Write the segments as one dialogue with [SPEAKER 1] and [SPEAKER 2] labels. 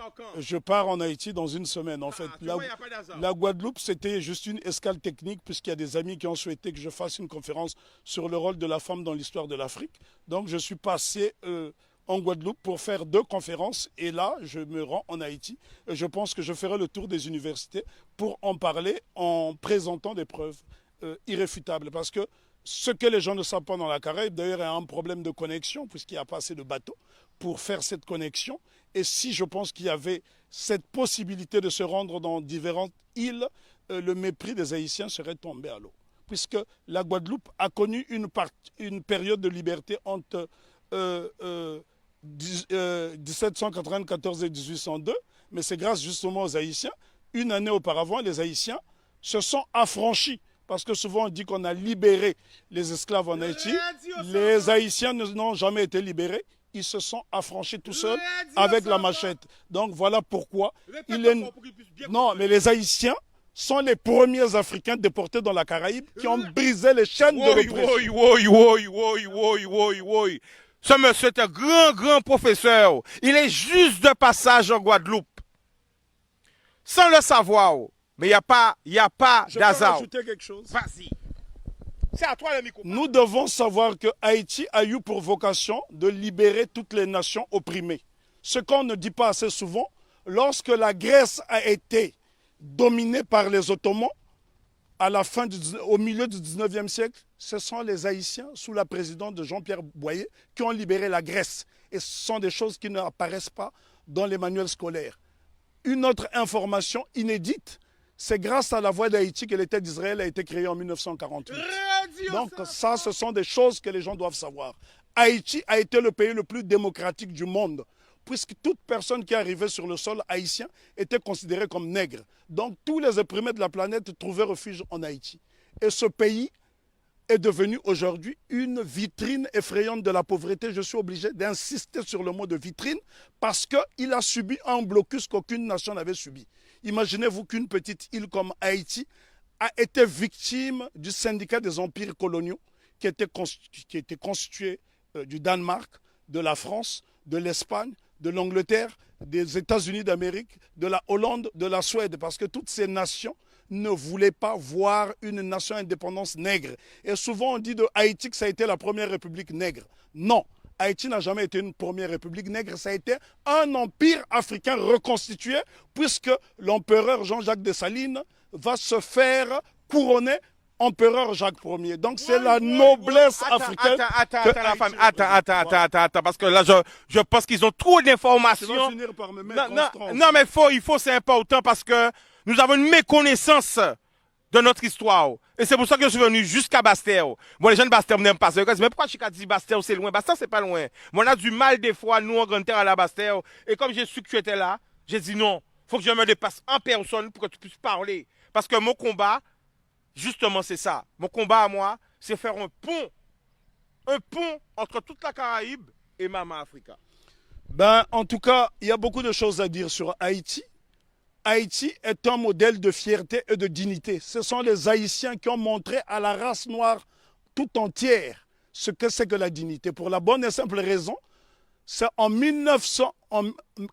[SPEAKER 1] pars quand?
[SPEAKER 2] Je pars en Haïti dans une semaine. En fait,
[SPEAKER 1] Tu vois, il n'y a pas d'hasard.
[SPEAKER 2] la Guadeloupe, c'était juste une escale technique puisqu'il y a des amis qui ont souhaité que je fasse une conférence sur le rôle de la femme dans l'histoire de l'Afrique. Donc, je suis passé en Guadeloupe pour faire 2 conférences et là, je me rends en Haïti. Et je pense que je ferai le tour des universités pour en parler en présentant des preuves irréfutables. Parce que ce que les gens ne savent pas dans la Caraïbe, d'ailleurs, il y a un problème de connexion puisqu'il n'y a pas assez de bateaux pour faire cette connexion. Et si je pense qu'il y avait cette possibilité de se rendre dans différentes îles, le mépris des Haïtiens serait tombé à l'eau. Puisque la Guadeloupe a connu une période de liberté entre 1794 et 1802, mais c'est grâce justement aux Haïtiens. Une année auparavant, les Haïtiens se sont affranchis. Parce que souvent on dit qu'on a libéré les esclaves en Haïti. Les Haïtiens n'ont jamais été libérés. Ils se sont affranchis tout seuls avec la machette. Donc voilà pourquoi Non, mais les Haïtiens sont les premiers Africains déportés dans la Caraïbe qui ont brisé les chaînes de l'oppression.
[SPEAKER 1] Ce monsieur est un grand professeur. Il est juste de passage en Guadeloupe. Sans le savoir. Mais il n'y a pas
[SPEAKER 2] Je peux
[SPEAKER 1] d'hasard.
[SPEAKER 2] rajouter quelque chose.
[SPEAKER 1] Vas-y. C'est à toi le micro.
[SPEAKER 2] Nous devons savoir que Haïti a eu pour vocation de libérer toutes les nations opprimées. Ce qu'on ne dit pas assez souvent, lorsque la Grèce a été dominée par les Ottomans, au milieu du 19e siècle, ce sont les Haïtiens, sous la présidence de Jean-Pierre Boyer, qui ont libéré la Grèce. Et ce sont des choses qui n'apparaissent pas dans les manuels scolaires. Une autre information inédite, c'est grâce à la voix d'Haïti que l'État d'Israël a été créé en 1948. Donc ça, ce sont des choses que les gens doivent savoir. Haïti a été le pays le plus démocratique du monde, puisque toute personne qui arrivait sur le sol haïtien était considérée comme nègre. Donc tous les opprimés de la planète trouvaient refuge en Haïti. Et ce pays est devenu aujourd'hui une vitrine effrayante de la pauvreté. Je suis obligé d'insister sur le mot de vitrine parce qu'il a subi un blocus qu'aucune nation n'avait subi. Imaginez-vous qu'une petite île comme Haïti a été victime du syndicat des empires coloniaux qui était constitué du Danemark, de la France, de l'Espagne, de l'Angleterre, des États-Unis d'Amérique, de la Hollande, de la Suède, parce que toutes ces nations ne voulaient pas voir une nation indépendance nègre. Et souvent on dit de Haïti que ça a été la première république nègre. Non, Haïti n'a jamais été une première république nègre, ça a été un empire africain reconstitué, puisque l'empereur Jean-Jacques Dessalines va se faire couronner empereur Jacques Ier. Donc c'est la noblesse africaine.
[SPEAKER 1] Attends, parce que là, je pense qu'ils ont trop d'informations.
[SPEAKER 2] Je vais finir par me mettre en transe.
[SPEAKER 1] Non, mais c'est important parce que nous avons une méconnaissance de notre histoire. Et c'est pour ça que je suis venu jusqu'à Bastère. Bon, les gens de Bastère n'aiment pas ça. Mais pourquoi je dis Bastère, c'est loin? Bastère, c'est pas loin. Mais on a du mal des fois, nous, en grande terre, à la Bastère. Et comme j'ai su que tu étais là, j'ai dit non, faut que je me dépasse en personne pour que tu puisses parler. Parce que mon combat, justement, c'est ça. Mon combat à moi, c'est faire un pont entre toute la Caraïbe et Mama Africa.
[SPEAKER 2] Ben, en tout cas, il y a beaucoup de choses à dire sur Haïti. Haïti est un modèle de fierté et de dignité. Ce sont les Haïtiens qui ont montré à la race noire tout entière ce que c'est que la dignité. Pour la bonne et simple raison, c'est en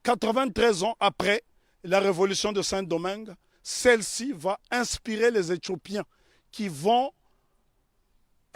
[SPEAKER 2] 93 ans après la révolution de Saint-Domingue, celle-ci va inspirer les Éthiopiens qui vont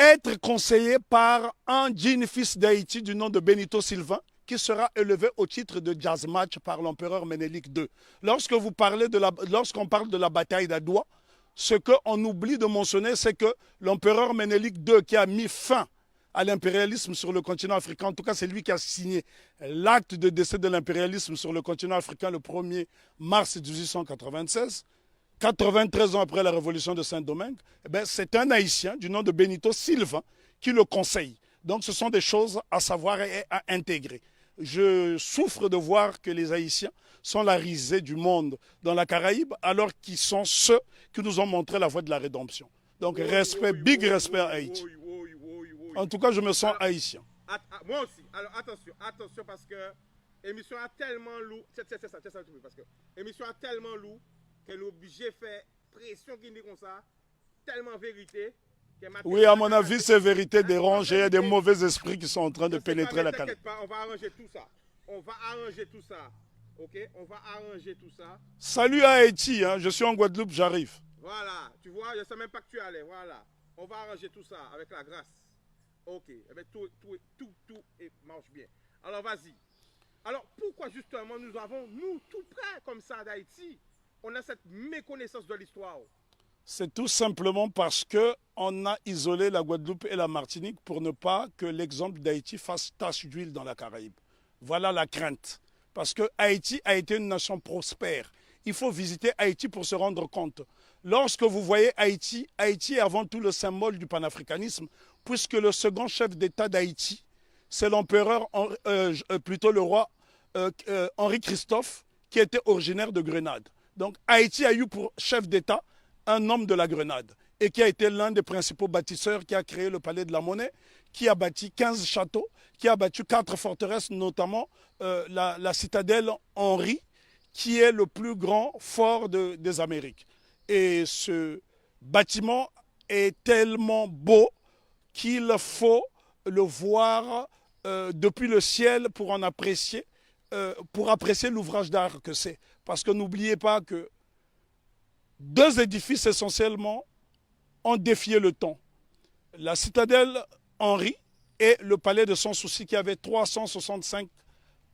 [SPEAKER 2] être conseillés par un digne fils d'Haïti du nom de Benito Sylvain, qui sera élevé au titre de jazz match par l'empereur Ménélique II. Lorsqu'on parle de la bataille d'Adoua, ce qu'on oublie de mentionner, c'est que l'empereur Ménélique II, qui a mis fin à l'impérialisme sur le continent africain, en tout cas c'est lui qui a signé l'acte de décès de l'impérialisme sur le continent africain le 1er mars 1896, 93 ans après la révolution de Saint-Domingue, c'est un Haïtien du nom de Benito Sylvain qui le conseille. Donc ce sont des choses à savoir et à intégrer. Je souffre de voir que les Haïtiens sont la risée du monde dans la Caraïbe, alors qu'ils sont ceux qui nous ont montré la voie de la rédemption. Donc respect, big respect à Haïti. En tout cas, je me sens haïtien.
[SPEAKER 1] Moi aussi. Alors attention parce que l'émission a tellement lourd. C'est ça, parce que l'émission a tellement lourd qu'elle est obligée de faire pression qui dit comme ça, tellement vérité.
[SPEAKER 2] Oui, à mon avis, c'est vérité dérangée. Il y a des mauvais esprits qui sont en train de pénétrer la Caraïbe.
[SPEAKER 1] T'inquiète pas, on va arranger tout ça. Ok, on va arranger tout ça.
[SPEAKER 2] Salut à Haïti, hein, je suis en Guadeloupe, j'arrive.
[SPEAKER 1] Voilà, tu vois, je ne sais même pas que tu allais. Voilà, on va arranger tout ça avec la grâce. Ok, eh bien, tout marche bien. Alors, vas-y. Alors, pourquoi justement nous avons, nous, tout près comme ça d'Haïti, on a cette méconnaissance de l'histoire?
[SPEAKER 2] C'est tout simplement parce qu'on a isolé la Guadeloupe et la Martinique pour ne pas que l'exemple d'Haïti fasse tache d'huile dans la Caraïbe. Voilà la crainte. Parce que Haïti a été une nation prospère. Il faut visiter Haïti pour se rendre compte. Lorsque vous voyez Haïti, Haïti est avant tout le symbole du panafricanisme, puisque le second chef d'État d'Haïti, c'est l'empereur, plutôt le roi Henri Christophe, qui était originaire de Grenade. Donc Haïti a eu pour chef d'État un homme de la Grenade et qui a été l'un des principaux bâtisseurs, qui a créé le Palais de la Monnaie, qui a bâti 15 châteaux, qui a bâti 4 forteresses, notamment la citadelle Henri, qui est le plus grand fort des Amériques. Et ce bâtiment est tellement beau qu'il faut le voir depuis le ciel pour en apprécier, pour apprécier l'ouvrage d'art que c'est. Parce que n'oubliez pas que deux édifices essentiellement ont défié le temps. La citadelle Henri et le palais de Sans Souci, qui avait 365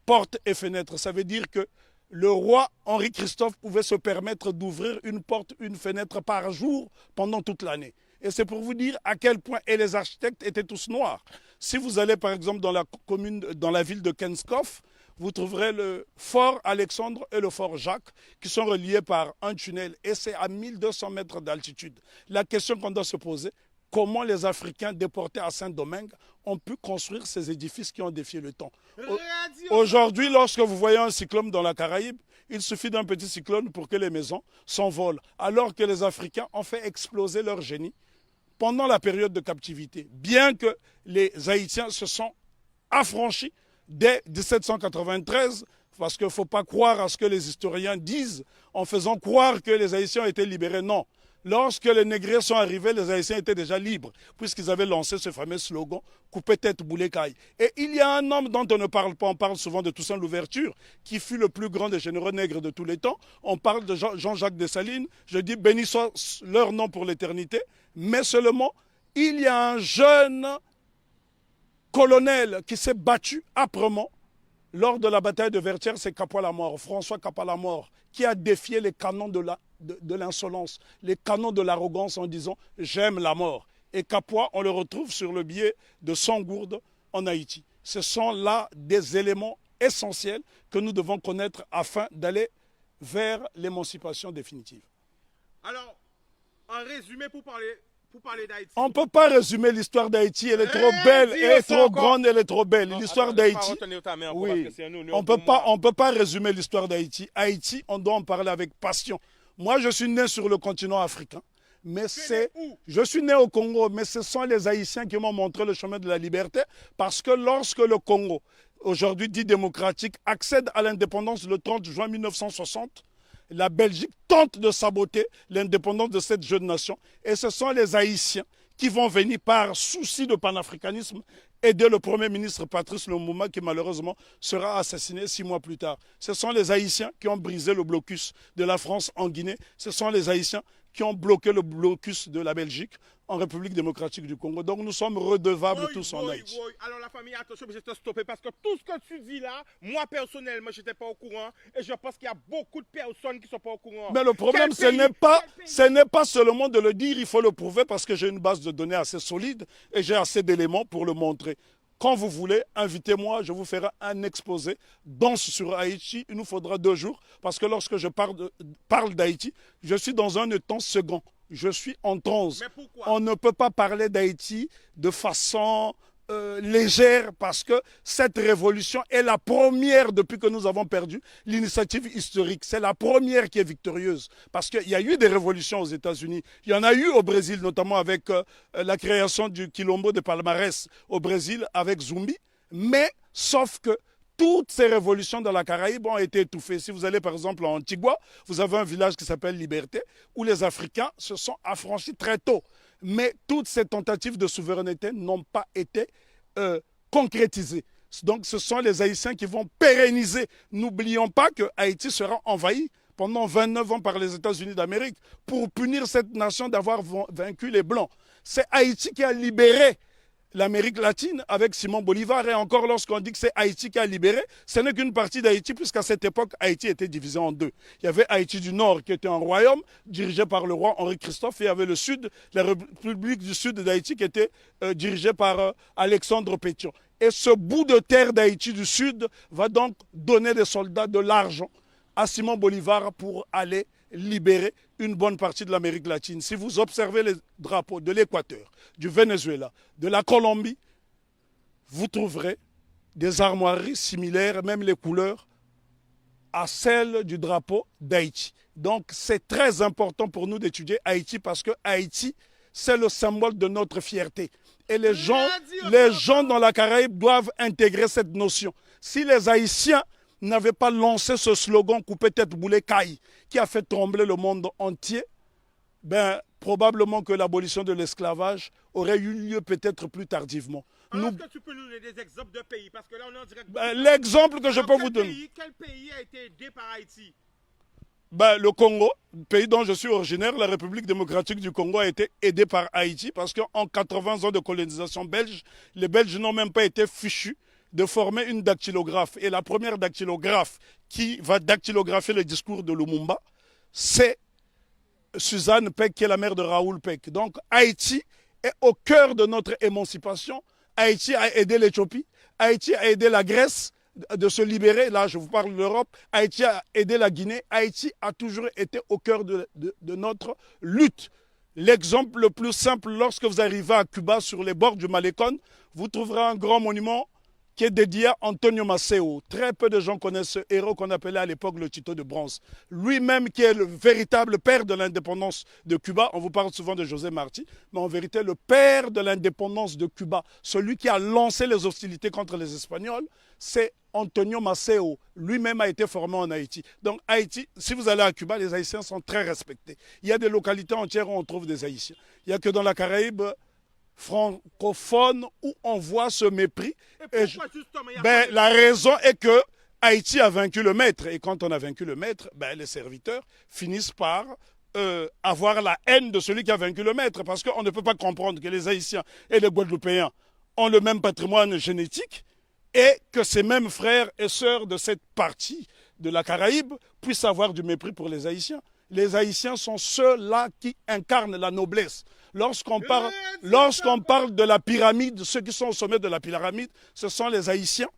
[SPEAKER 2] portes et fenêtres. Ça veut dire que le roi Henri Christophe pouvait se permettre d'ouvrir une porte, une fenêtre par jour pendant toute l'année. Et c'est pour vous dire à quel point, et les architectes étaient tous noirs. Si vous allez par exemple dans la ville de Kenskoff, vous trouverez le fort Alexandre et le fort Jacques qui sont reliés par un tunnel, et c'est à 1200 mètres d'altitude. La question qu'on doit se poser, comment les Africains déportés à Saint-Domingue ont pu construire ces édifices qui ont défié le temps. Aujourd'hui, lorsque vous voyez un cyclone dans la Caraïbe, il suffit d'un petit cyclone pour que les maisons s'envolent, alors que les Africains ont fait exploser leur génie pendant la période de captivité. Bien que les Haïtiens se sont affranchis dès 1793, parce qu'il ne faut pas croire à ce que les historiens disent en faisant croire que les Haïtiens ont été libérés. Non. Lorsque les négriers sont arrivés, les Haïtiens étaient déjà libres, puisqu'ils avaient lancé ce fameux slogan « Coupez tête, boulet caille ». Et il y a un homme dont on ne parle pas, on parle souvent de Toussaint Louverture, qui fut le plus grand des généraux nègres de tous les temps. On parle de Jean-Jacques Dessalines, je dis béni soit leur nom pour l'éternité, mais seulement il y a un jeune colonel qui s'est battu âprement lors de la bataille de Vertières, c'est Capois-la-Mort, François Capois-la-Mort, qui a défié les canons de l'insolence, les canons de l'arrogance en disant « j'aime la mort ». Et Capois, on le retrouve sur le billet de Sangourde en Haïti. Ce sont là des éléments essentiels que nous devons connaître afin d'aller vers l'émancipation définitive.
[SPEAKER 1] Alors, en résumé, pour parler d'Haïti.
[SPEAKER 2] On ne peut pas résumer l'histoire d'Haïti, elle est trop belle, elle est trop grande, elle est trop belle. L'histoire d'Haïti, oui, on ne peut pas résumer l'histoire d'Haïti. Haïti, on doit en parler avec passion. Moi, je suis né sur le continent africain, mais je suis né au Congo, mais ce sont les Haïtiens qui m'ont montré le chemin de la liberté, parce que lorsque le Congo, aujourd'hui dit démocratique, accède à l'indépendance le 30 juin 1960, la Belgique tente de saboter l'indépendance de cette jeune nation. Et ce sont les Haïtiens qui vont venir par souci de panafricanisme aider le Premier ministre Patrice Lumumba, qui malheureusement sera assassiné 6 mois plus tard. Ce sont les Haïtiens qui ont brisé le blocus de la France en Guinée. Ce sont les Haïtiens qui ont bloqué le blocus de la Belgique en République démocratique du Congo. Donc nous sommes redevables tous en Haïti.
[SPEAKER 1] Alors la famille, attention, je vais te stopper parce que tout ce que tu dis là, moi personnellement, je n'étais pas au courant et je pense qu'il y a beaucoup de personnes qui ne sont pas au courant.
[SPEAKER 2] Mais le problème, ce n'est pas seulement de le dire, il faut le prouver parce que j'ai une base de données assez solide et j'ai assez d'éléments pour le montrer. Quand vous voulez, invitez-moi, je vous ferai un exposé dense sur Haïti. Il nous faudra 2 jours parce que lorsque je parle d'Haïti, je suis dans un temps second. Je suis en transe.
[SPEAKER 1] Mais pourquoi?
[SPEAKER 2] On ne peut pas parler d'Haïti de façon légère parce que cette révolution est la première depuis que nous avons perdu l'initiative historique. C'est la première qui est victorieuse parce qu'il y a eu des révolutions aux États-Unis. Il y en a eu au Brésil, notamment avec la création du Quilombo de Palmarès au Brésil avec Zumbi. Mais sauf que toutes ces révolutions dans la Caraïbe ont été étouffées. Si vous allez par exemple en Antigua, vous avez un village qui s'appelle Liberté où les Africains se sont affranchis très tôt. Mais toutes ces tentatives de souveraineté n'ont pas été concrétisées. Donc ce sont les Haïtiens qui vont pérenniser. N'oublions pas que Haïti sera envahi pendant 29 ans par les États-Unis d'Amérique pour punir cette nation d'avoir vaincu les Blancs. C'est Haïti qui a libéré l'Amérique latine avec Simon Bolivar. Et encore, lorsqu'on dit que c'est Haïti qui a libéré, ce n'est qu'une partie d'Haïti, puisqu'à cette époque, Haïti était divisé en deux. Il y avait Haïti du Nord, qui était un royaume dirigé par le roi Henri-Christophe, et il y avait le Sud, la République du Sud d'Haïti, qui était dirigée par Alexandre Pétion. Et ce bout de terre d'Haïti du Sud va donc donner des soldats, de l'argent à Simon Bolivar pour aller libérer une bonne partie de l'Amérique latine. Si vous observez les drapeaux de l'Équateur, du Venezuela, de la Colombie, vous trouverez des armoiries similaires, même les couleurs, à celles du drapeau d'Haïti. Donc c'est très important pour nous d'étudier Haïti parce que Haïti, c'est le symbole de notre fierté. Et les gens dans la Caraïbe doivent intégrer cette notion. Si les Haïtiens n'avaient pas lancé ce slogan « Coupé tête boulet caille » qui a fait trembler le monde entier, ben, probablement que l'abolition de l'esclavage aurait eu lieu peut-être plus tardivement.
[SPEAKER 1] Est-ce que tu peux nous donner des exemples de pays? Parce que là, on est en direct.
[SPEAKER 2] L'exemple que je peux vous donner.
[SPEAKER 1] Quel pays a été aidé par Haïti?
[SPEAKER 2] Ben, le Congo, pays dont je suis originaire, la République démocratique du Congo a été aidée par Haïti parce qu'en 80 ans de colonisation belge, les Belges n'ont même pas été fichus de former une dactylographe. Et la première dactylographe qui va dactylographier le discours de Lumumba, c'est Suzanne Peck, qui est la mère de Raoul Peck. Donc Haïti est au cœur de notre émancipation. Haïti a aidé l'Éthiopie, Haïti a aidé la Grèce de se libérer. Là, je vous parle de l'Europe. Haïti a aidé la Guinée. Haïti a toujours été au cœur de notre lutte. L'exemple le plus simple, lorsque vous arrivez à Cuba, sur les bords du Malecón, vous trouverez un grand monument qui est dédié à Antonio Maceo. Très peu de gens connaissent ce héros qu'on appelait à l'époque le Tito de bronze. Lui-même qui est le véritable père de l'indépendance de Cuba. On vous parle souvent de José Marti, mais en vérité le père de l'indépendance de Cuba, celui qui a lancé les hostilités contre les Espagnols, c'est Antonio Maceo. Lui-même a été formé en Haïti. Donc Haïti, si vous allez à Cuba, les Haïtiens sont très respectés. Il y a des localités entières où on trouve des Haïtiens. Il n'y a que dans la Caraïbe francophone où on voit ce mépris. La raison est que Haïti a vaincu le maître. Et quand on a vaincu le maître, les serviteurs finissent par avoir la haine de celui qui a vaincu le maître. Parce qu'on ne peut pas comprendre que les Haïtiens et les Guadeloupéens ont le même patrimoine génétique et que ces mêmes frères et sœurs de cette partie de la Caraïbe puissent avoir du mépris pour les Haïtiens. Les Haïtiens sont ceux-là qui incarnent la noblesse. Lorsqu'on parle de la pyramide, ceux qui sont au sommet de la pyramide, ce sont les Haïtiens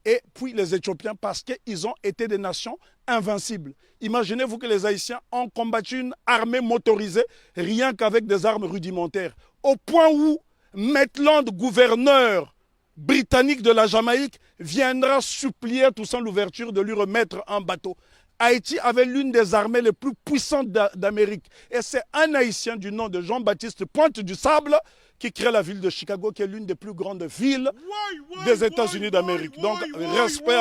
[SPEAKER 2] et puis les Éthiopiens parce qu'ils ont été des nations invincibles. Imaginez-vous que les Haïtiens ont combattu une armée motorisée rien qu'avec des armes rudimentaires. Au point où Maitland, gouverneur britannique de la Jamaïque, viendra supplier à Toussaint Louverture de lui remettre un bateau. Haïti avait l'une des armées les plus puissantes d'Amérique. Et c'est un Haïtien du nom de Jean-Baptiste Pointe du Sable qui crée la ville de Chicago, qui est l'une des plus grandes villes des États-Unis d'Amérique. Donc, respect à